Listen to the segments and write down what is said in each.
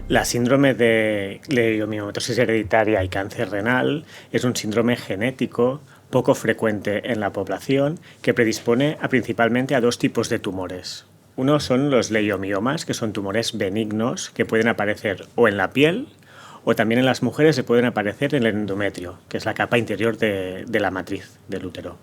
La síndrome de leiomyomatosis hereditaria y cáncer renal es un síndrome genético poco frecuente en la población que predispone principalmente a dos tipos de tumores. Uno son los leiomiomas, que son tumores benignos que pueden aparecer o en la piel o también en las mujeres se pueden aparecer en el endometrio, que es la capa interior de la matriz del útero.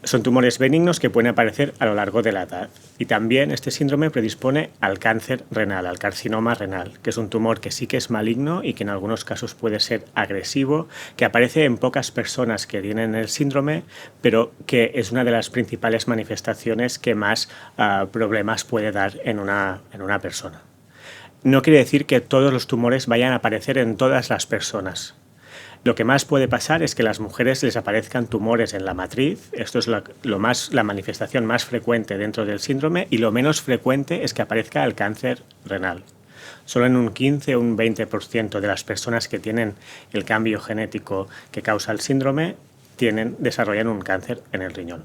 Son tumores benignos que pueden aparecer a lo largo de la edad. Y también este síndrome predispone al cáncer renal, al carcinoma renal, que es un tumor que sí que es maligno y que en algunos casos puede ser agresivo, que aparece en pocas personas que tienen el síndrome, pero que es una de las principales manifestaciones que más problemas puede dar en una persona. No quiere decir que todos los tumores vayan a aparecer en todas las personas. Lo que más puede pasar es que a las mujeres les aparezcan tumores en la matriz. Esto es la manifestación más frecuente dentro del síndrome, y lo menos frecuente es que aparezca el cáncer renal. Solo en un 15 o un 20% de las personas que tienen el cambio genético que causa el síndrome desarrollan un cáncer en el riñón.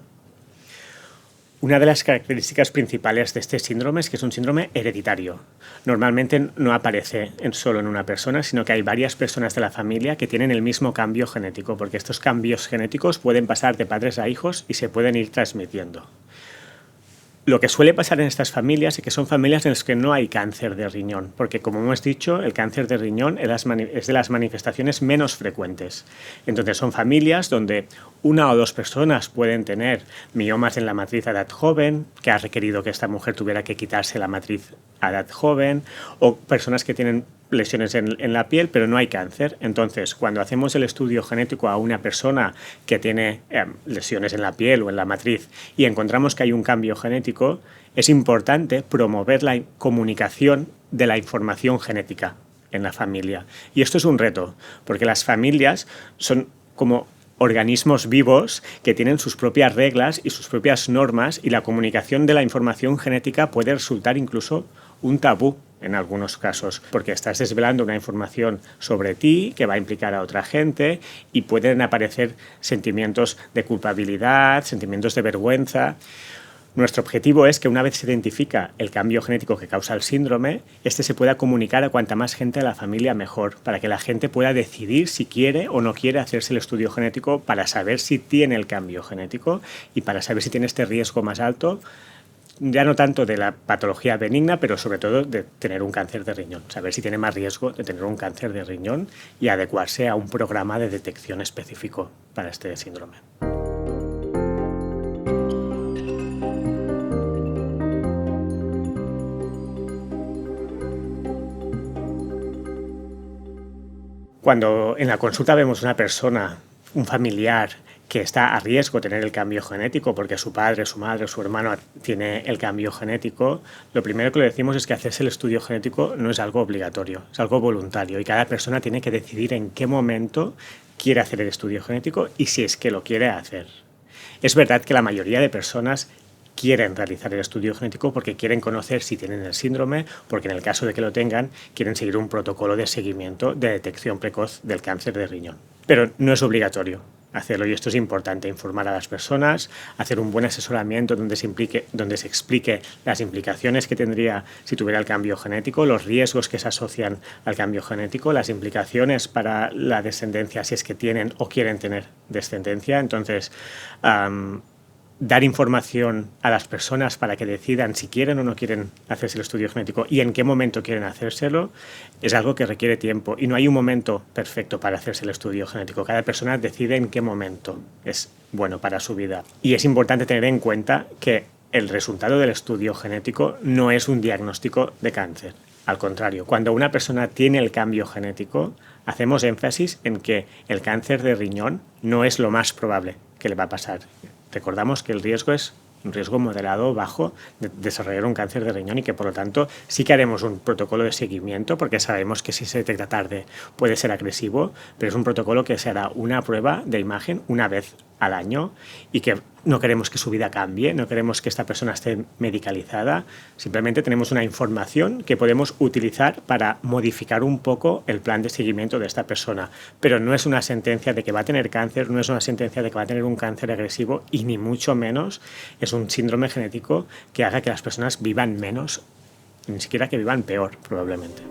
Una de las características principales de este síndrome es que es un síndrome hereditario. Normalmente no aparece solo en una persona, sino que hay varias personas de la familia que tienen el mismo cambio genético, porque estos cambios genéticos pueden pasar de padres a hijos y se pueden ir transmitiendo. Lo que suele pasar en estas familias es que son familias en las que no hay cáncer de riñón, porque como hemos dicho, el cáncer de riñón es de las manifestaciones menos frecuentes. Entonces son familias donde una o dos personas pueden tener miomas en la matriz a edad joven, que ha requerido que esta mujer tuviera que quitarse la matriz a edad joven, o personas que tienen lesiones en la piel, pero no hay cáncer. Entonces, cuando hacemos el estudio genético a una persona que tiene lesiones en la piel o en la matriz y encontramos que hay un cambio genético, es importante promover la comunicación de la información genética en la familia. Y esto es un reto, porque las familias son como organismos vivos que tienen sus propias reglas y sus propias normas, y la comunicación de la información genética puede resultar incluso un tabú en algunos casos, porque estás desvelando una información sobre ti que va a implicar a otra gente y pueden aparecer sentimientos de culpabilidad, sentimientos de vergüenza. Nuestro objetivo es que una vez se identifica el cambio genético que causa el síndrome, este se pueda comunicar a cuanta más gente de la familia mejor, para que la gente pueda decidir si quiere o no quiere hacerse el estudio genético, para saber si tiene el cambio genético y para saber si tiene este riesgo más alto, ya no tanto de la patología benigna, pero sobre todo de tener un cáncer de riñón, saber si tiene más riesgo de tener un cáncer de riñón y adecuarse a un programa de detección específico para este síndrome. Cuando en la consulta vemos una persona, un familiar, que está a riesgo de tener el cambio genético porque su padre, su madre, su hermano tiene el cambio genético, lo primero que le decimos es que hacerse el estudio genético no es algo obligatorio, es algo voluntario, y cada persona tiene que decidir en qué momento quiere hacer el estudio genético y si es que lo quiere hacer. Es verdad que la mayoría de personas quieren realizar el estudio genético porque quieren conocer si tienen el síndrome, porque en el caso de que lo tengan, quieren seguir un protocolo de seguimiento de detección precoz del cáncer de riñón. Pero no es obligatorio hacerlo, y esto es importante: informar a las personas, hacer un buen asesoramiento donde se explique las implicaciones que tendría si tuviera el cambio genético, los riesgos que se asocian al cambio genético, las implicaciones para la descendencia si es que tienen o quieren tener descendencia. Entonces, dar información a las personas para que decidan si quieren o no quieren hacerse el estudio genético y en qué momento quieren hacérselo es algo que requiere tiempo, y no hay un momento perfecto para hacerse el estudio genético. Cada persona decide en qué momento es bueno para su vida, y es importante tener en cuenta que el resultado del estudio genético no es un diagnóstico de cáncer. Al contrario, cuando una persona tiene el cambio genético, hacemos énfasis en que el cáncer de riñón no es lo más probable que le va a pasar. Recordamos que el riesgo es un riesgo moderado o bajo de desarrollar un cáncer de riñón, y que por lo tanto sí que haremos un protocolo de seguimiento, porque sabemos que si se detecta tarde puede ser agresivo, pero es un protocolo que se hará una prueba de imagen una vez al año, y que no queremos que su vida cambie, no queremos que esta persona esté medicalizada, simplemente tenemos una información que podemos utilizar para modificar un poco el plan de seguimiento de esta persona, pero no es una sentencia de que va a tener cáncer, no es una sentencia de que va a tener un cáncer agresivo, y ni mucho menos es un síndrome genético que haga que las personas vivan menos, ni siquiera que vivan peor, probablemente.